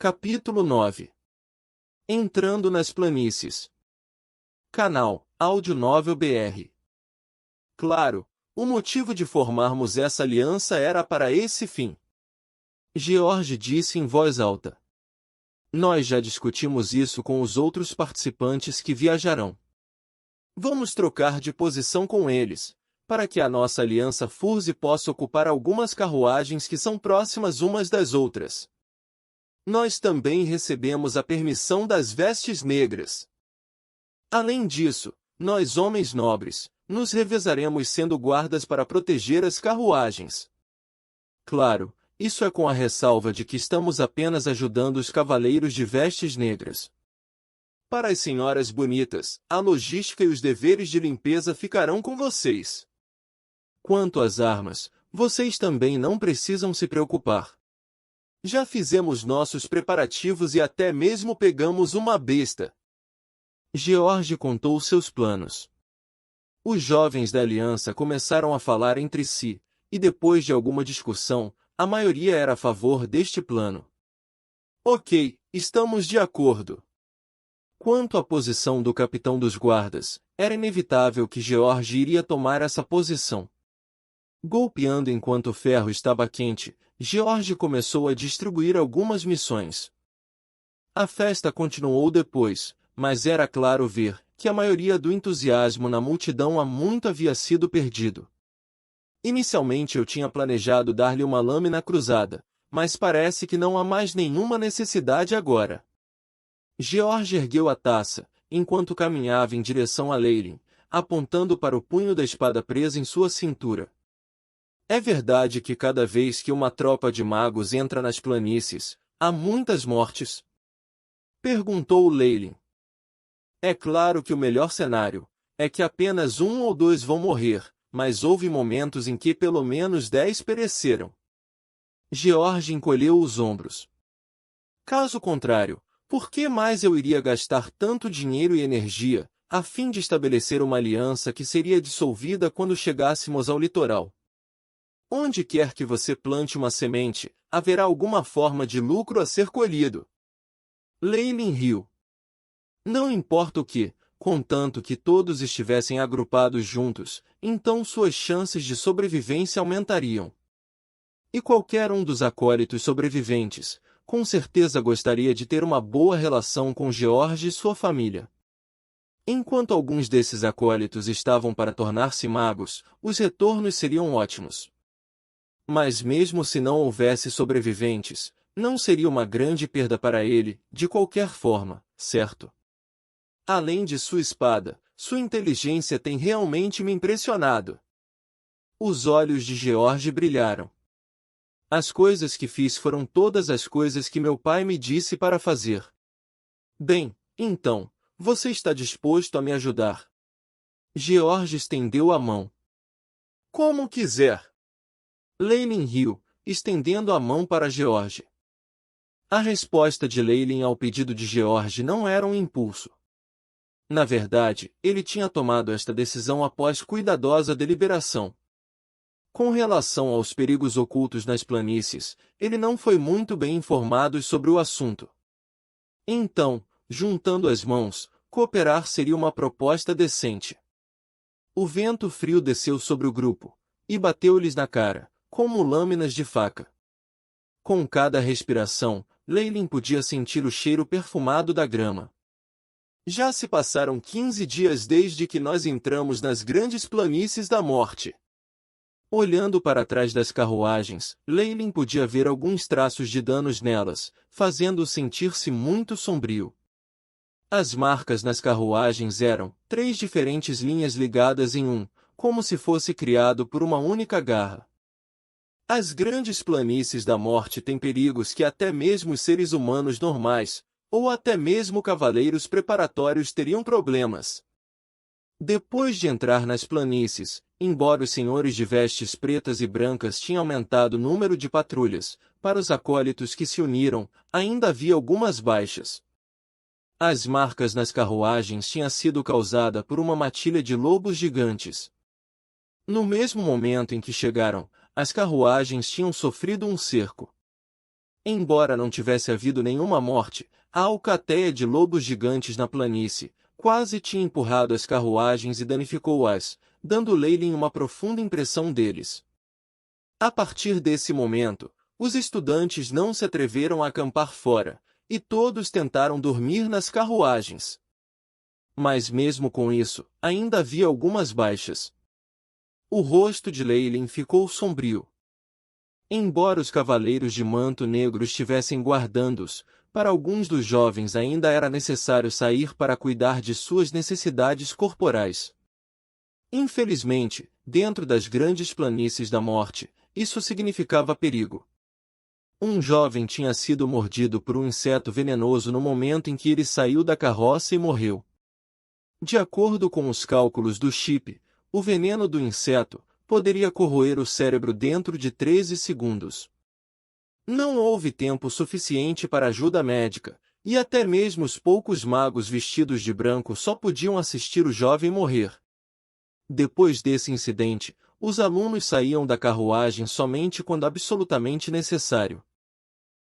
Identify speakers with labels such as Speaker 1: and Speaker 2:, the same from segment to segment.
Speaker 1: Capítulo 9. Entrando nas planícies. Canal Áudio Novel BR. Claro, o motivo de formarmos essa aliança era para esse fim. George disse em voz alta. Nós já discutimos isso com os outros participantes que viajarão. Vamos trocar de posição com eles, para que a nossa aliança Furze possa ocupar algumas carruagens que são próximas umas das outras. Nós também recebemos a permissão das vestes negras. Além disso, nós homens nobres, nos revezaremos sendo guardas para proteger as carruagens. Claro, isso é com a ressalva de que estamos apenas ajudando os cavaleiros de vestes negras. Para as senhoras bonitas, a logística e os deveres de limpeza ficarão com vocês. Quanto às armas, vocês também não precisam se preocupar. Já fizemos nossos preparativos e até mesmo pegamos uma besta. George contou seus planos. Os jovens da aliança começaram a falar entre si, e depois de alguma discussão, a maioria era a favor deste plano. Ok, estamos de acordo. Quanto à posição do capitão dos guardas, era inevitável que George iria tomar essa posição. Golpeando enquanto o ferro estava quente, George começou a distribuir algumas missões. A festa continuou depois, mas era claro ver que a maioria do entusiasmo na multidão há muito havia sido perdido. Inicialmente eu tinha planejado dar-lhe uma lâmina cruzada, mas parece que não há mais nenhuma necessidade agora. George ergueu a taça, enquanto caminhava em direção a Leylin, apontando para o punho da espada presa em sua cintura. É verdade que cada vez que uma tropa de magos entra nas planícies, há muitas mortes? Perguntou Leylin. É claro que o melhor cenário é que apenas 1 ou 2 vão morrer, mas houve momentos em que pelo menos 10 pereceram. George encolheu os ombros. Caso contrário, por que mais eu iria gastar tanto dinheiro e energia, a fim de estabelecer uma aliança que seria dissolvida quando chegássemos ao litoral? Onde quer que você plante uma semente, haverá alguma forma de lucro a ser colhido. Leylin riu. Não importa o que, contanto que todos estivessem agrupados juntos, então suas chances de sobrevivência aumentariam. E qualquer um dos acólitos sobreviventes, com certeza gostaria de ter uma boa relação com George e sua família. Enquanto alguns desses acólitos estavam para tornar-se magos, os retornos seriam ótimos. Mas mesmo se não houvesse sobreviventes, não seria uma grande perda para ele, de qualquer forma, certo? Além de sua espada, sua inteligência tem realmente me impressionado. Os olhos de George brilharam. As coisas que fiz foram todas as coisas que meu pai me disse para fazer. Bem, então, você está disposto a me ajudar? George estendeu a mão. Como quiser. Leylin riu, estendendo a mão para George. A resposta de Leylin ao pedido de George não era um impulso. Na verdade, ele tinha tomado esta decisão após cuidadosa deliberação. Com relação aos perigos ocultos nas planícies, ele não foi muito bem informado sobre o assunto. Então, juntando as mãos, cooperar seria uma proposta decente. O vento frio desceu sobre o grupo, e bateu-lhes na cara, como lâminas de faca. Com cada respiração, Leylin podia sentir o cheiro perfumado da grama. Já se passaram 15 dias desde que nós entramos nas grandes planícies da morte. Olhando para trás das carruagens, Leylin podia ver alguns traços de danos nelas, fazendo-o sentir-se muito sombrio. As marcas nas carruagens eram 3 diferentes linhas ligadas em como se fosse criado por uma única garra. As grandes planícies da morte têm perigos que até mesmo os seres humanos normais, ou até mesmo cavaleiros preparatórios teriam problemas. Depois de entrar nas planícies, embora os senhores de vestes pretas e brancas tinham aumentado o número de patrulhas, para os acólitos que se uniram, ainda havia algumas baixas. As marcas nas carruagens tinham sido causadas por uma matilha de lobos gigantes. No mesmo momento em que chegaram, as carruagens tinham sofrido um cerco. Embora não tivesse havido nenhuma morte, a alcateia de lobos gigantes na planície quase tinha empurrado as carruagens e danificou-as, dando Leilin uma profunda impressão deles. A partir desse momento, os estudantes não se atreveram a acampar fora, e todos tentaram dormir nas carruagens. Mas mesmo com isso, ainda havia algumas baixas. O rosto de Leilin ficou sombrio. Embora os cavaleiros de manto negro estivessem guardando-os, para alguns dos jovens ainda era necessário sair para cuidar de suas necessidades corporais. Infelizmente, dentro das grandes planícies da morte, isso significava perigo. Um jovem tinha sido mordido por um inseto venenoso no momento em que ele saiu da carroça e morreu. De acordo com os cálculos do chip, o veneno do inseto poderia corroer o cérebro dentro de 13 segundos. Não houve tempo suficiente para ajuda médica, e até mesmo os poucos magos vestidos de branco só podiam assistir o jovem morrer. Depois desse incidente, os alunos saíam da carruagem somente quando absolutamente necessário.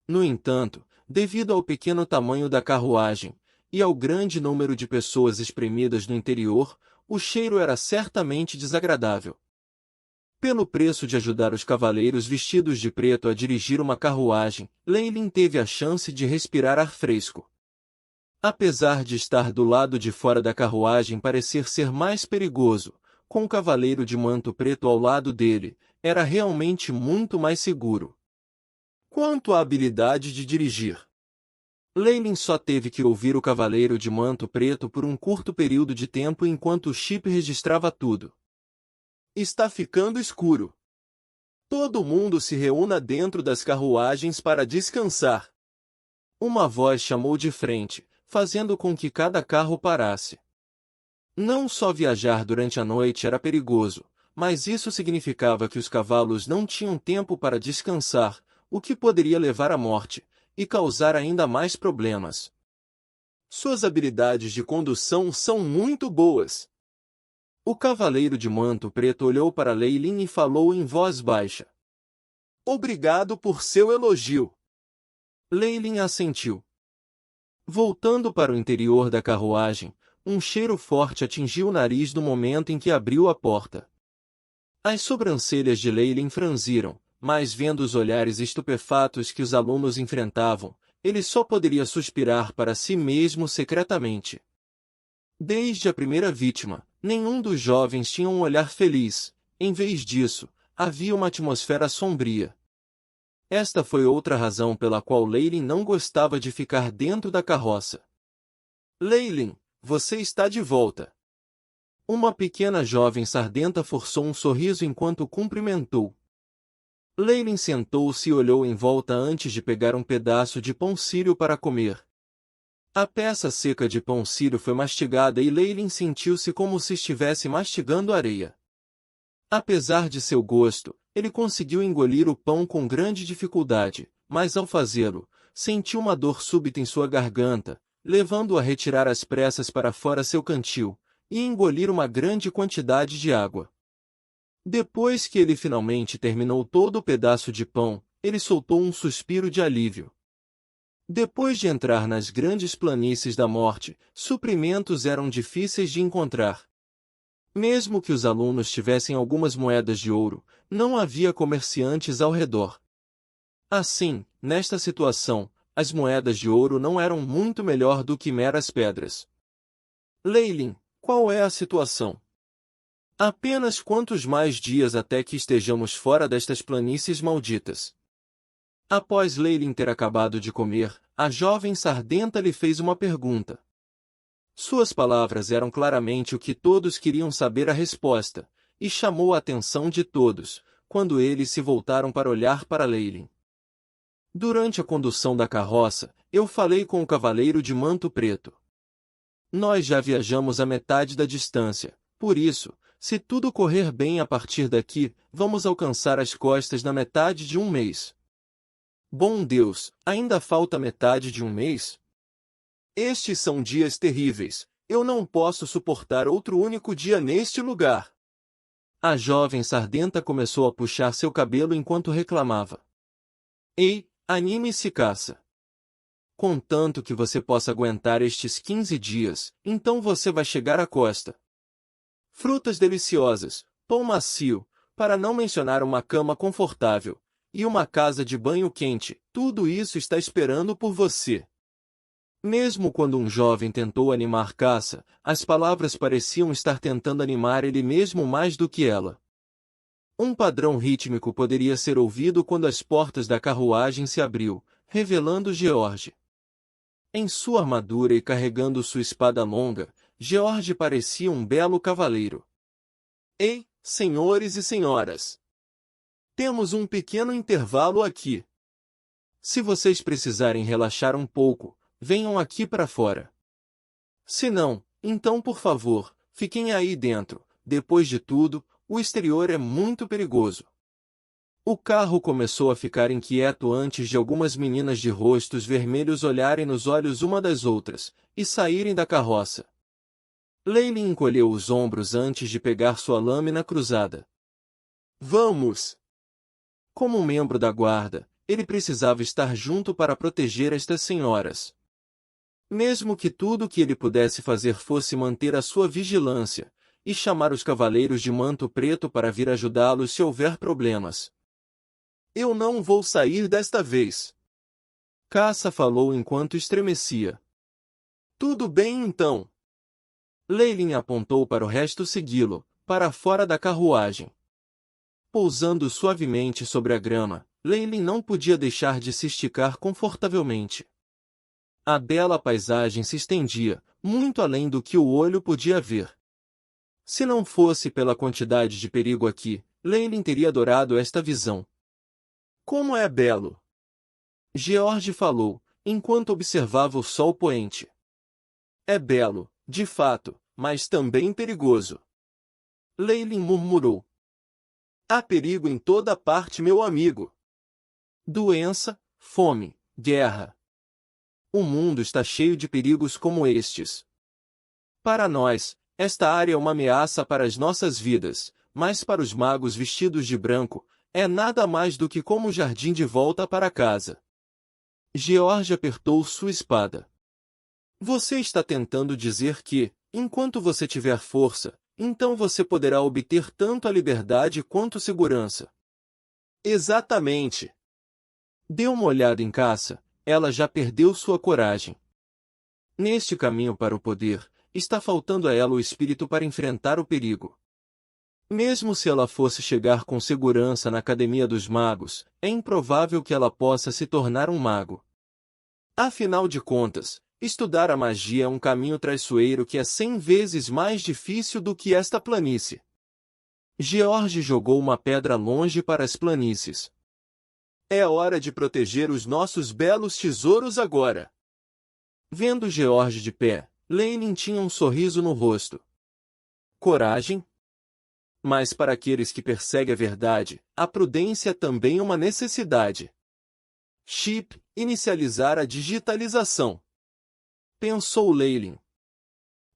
Speaker 1: No entanto, devido ao pequeno tamanho da carruagem, e ao grande número de pessoas espremidas no interior, o cheiro era certamente desagradável. Pelo preço de ajudar os cavaleiros vestidos de preto a dirigir uma carruagem, Leilin teve a chance de respirar ar fresco. Apesar de estar do lado de fora da carruagem parecer ser mais perigoso, com o cavaleiro de manto preto ao lado dele, era realmente muito mais seguro. Quanto à habilidade de dirigir, Leilin só teve que ouvir o cavaleiro de manto preto por um curto período de tempo enquanto o chip registrava tudo. Está ficando escuro. Todo mundo se reúna dentro das carruagens para descansar. Uma voz chamou de frente, fazendo com que cada carro parasse. Não só viajar durante a noite era perigoso, mas isso significava que os cavalos não tinham tempo para descansar, o que poderia levar à morte, e causar ainda mais problemas. Suas habilidades de condução são muito boas. O cavaleiro de manto preto olhou para Leilin e falou em voz baixa. Obrigado por seu elogio. Leilin assentiu. Voltando para o interior da carruagem, um cheiro forte atingiu o nariz no momento em que abriu a porta. As sobrancelhas de Leilin franziram, mas vendo os olhares estupefatos que os alunos enfrentavam, ele só poderia suspirar para si mesmo secretamente. Desde a primeira vítima, nenhum dos jovens tinha um olhar feliz, em vez disso, havia uma atmosfera sombria. Esta foi outra razão pela qual Leilin não gostava de ficar dentro da carroça. Leilin, você está de volta. Uma pequena jovem sardenta forçou um sorriso enquanto o cumprimentou. Leilin sentou-se e olhou em volta antes de pegar um pedaço de pão sírio para comer. A peça seca de pão sírio foi mastigada e Leilin sentiu-se como se estivesse mastigando areia. Apesar de seu gosto, ele conseguiu engolir o pão com grande dificuldade, mas ao fazê-lo, sentiu uma dor súbita em sua garganta, levando-o a retirar às pressas para fora seu cantil, e engolir uma grande quantidade de água. Depois que ele finalmente terminou todo o pedaço de pão, ele soltou um suspiro de alívio. Depois de entrar nas grandes planícies da morte, suprimentos eram difíceis de encontrar. Mesmo que os alunos tivessem algumas moedas de ouro, não havia comerciantes ao redor. Assim, nesta situação, as moedas de ouro não eram muito melhor do que meras pedras. Leilin, qual é a situação? Apenas quantos mais dias até que estejamos fora destas planícies malditas? Após Leilin ter acabado de comer, a jovem sardenta lhe fez uma pergunta. Suas palavras eram claramente o que todos queriam saber a resposta, e chamou a atenção de todos, quando eles se voltaram para olhar para Leilin. Durante a condução da carroça, eu falei com o cavaleiro de manto preto. Nós já viajamos a metade da distância, por isso, se tudo correr bem a partir daqui, vamos alcançar as costas na metade de um mês. Bom Deus, ainda falta metade de um mês? Estes são dias terríveis, eu não posso suportar outro único dia neste lugar. A jovem sardenta começou a puxar seu cabelo enquanto reclamava. Ei, Anime-se, caça. Contanto que você possa aguentar estes 15 dias, então você vai chegar à costa. Frutas deliciosas, pão macio, para não mencionar uma cama confortável, e uma casa de banho quente, tudo isso está esperando por você. Mesmo quando um jovem tentou animar Caça, as palavras pareciam estar tentando animar ele mesmo mais do que ela. Um padrão rítmico poderia ser ouvido quando as portas da carruagem se abriu, revelando George. Em sua armadura e carregando sua espada longa, George parecia um belo cavaleiro. Ei, senhores e senhoras! Temos um pequeno intervalo aqui. Se vocês precisarem relaxar um pouco, venham aqui para fora. Se não, então por favor, fiquem aí dentro. Depois de tudo, o exterior é muito perigoso. O carro começou a ficar inquieto antes de algumas meninas de rostos vermelhos olharem nos olhos uma das outras, e saírem da carroça. Leilin encolheu os ombros antes de pegar sua lâmina cruzada. Vamos! Como membro da guarda, ele precisava estar junto para proteger estas senhoras. Mesmo que tudo o que ele pudesse fazer fosse manter a sua vigilância, e chamar os cavaleiros de manto preto para vir ajudá-los se houver problemas. Eu não vou sair desta vez. Caça falou enquanto estremecia. Tudo bem então. Leilin apontou para o resto segui-lo, para fora da carruagem. Pousando suavemente sobre a grama, Leilin não podia deixar de se esticar confortavelmente. A bela paisagem se estendia, muito além do que o olho podia ver. Se não fosse pela quantidade de perigo aqui, Leilin teria adorado esta visão. Como é belo! George falou, enquanto observava o sol poente. É belo, de fato, mas também perigoso. Leilin murmurou. Há perigo em toda parte, meu amigo. Doença, fome, guerra. O mundo está cheio de perigos como estes. Para nós, esta área é uma ameaça para as nossas vidas, mas para os magos vestidos de branco, é nada mais do que como o jardim de volta para casa. George apertou sua espada. Você está tentando dizer que, enquanto você tiver força, então você poderá obter tanto a liberdade quanto segurança. Exatamente. Dê uma olhada em Caça, ela já perdeu sua coragem. Neste caminho para o poder, está faltando a ela o espírito para enfrentar o perigo. Mesmo se ela fosse chegar com segurança na Academia dos Magos, é improvável que ela possa se tornar um mago. Afinal de contas, estudar a magia é um caminho traiçoeiro que é 100 vezes mais difícil do que esta planície. George jogou uma pedra longe para as planícies. É hora de proteger os nossos belos tesouros agora. Vendo George de pé, Leilin tinha um sorriso no rosto. Coragem? Mas para aqueles que perseguem a verdade, a prudência é também uma necessidade. Chip, inicializar a digitalização. Pensou Leilin.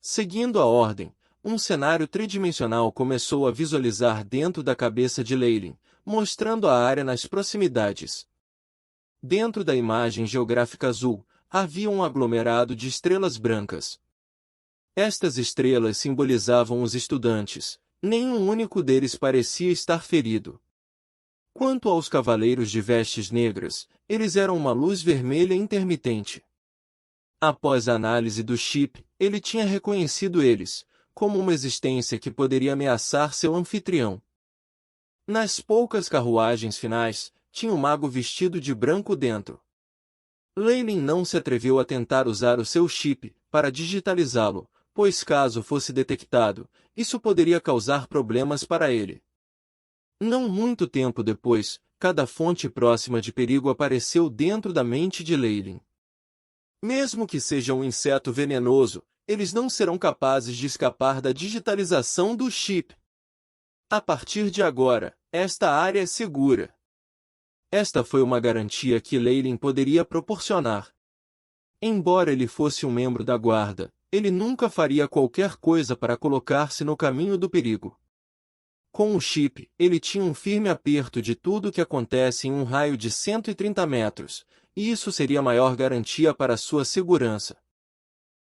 Speaker 1: Seguindo a ordem, um cenário tridimensional começou a visualizar dentro da cabeça de Leilin, mostrando a área nas proximidades. Dentro da imagem geográfica azul, havia um aglomerado de estrelas brancas. Estas estrelas simbolizavam os estudantes, nenhum único deles parecia estar ferido. Quanto aos cavaleiros de vestes negras, eles eram uma luz vermelha intermitente. Após a análise do chip, ele tinha reconhecido eles, como uma existência que poderia ameaçar seu anfitrião. Nas poucas carruagens finais, tinha um mago vestido de branco dentro. Leilin não se atreveu a tentar usar o seu chip para digitalizá-lo, pois caso fosse detectado, isso poderia causar problemas para ele. Não muito tempo depois, cada fonte próxima de perigo apareceu dentro da mente de Leilin. Mesmo que seja um inseto venenoso, eles não serão capazes de escapar da digitalização do chip. A partir de agora, esta área é segura. Esta foi uma garantia que Leilin poderia proporcionar. Embora ele fosse um membro da guarda, ele nunca faria qualquer coisa para colocar-se no caminho do perigo. Com o chip, ele tinha um firme aperto de tudo o que acontece em um raio de 130 metros, e isso seria a maior garantia para sua segurança.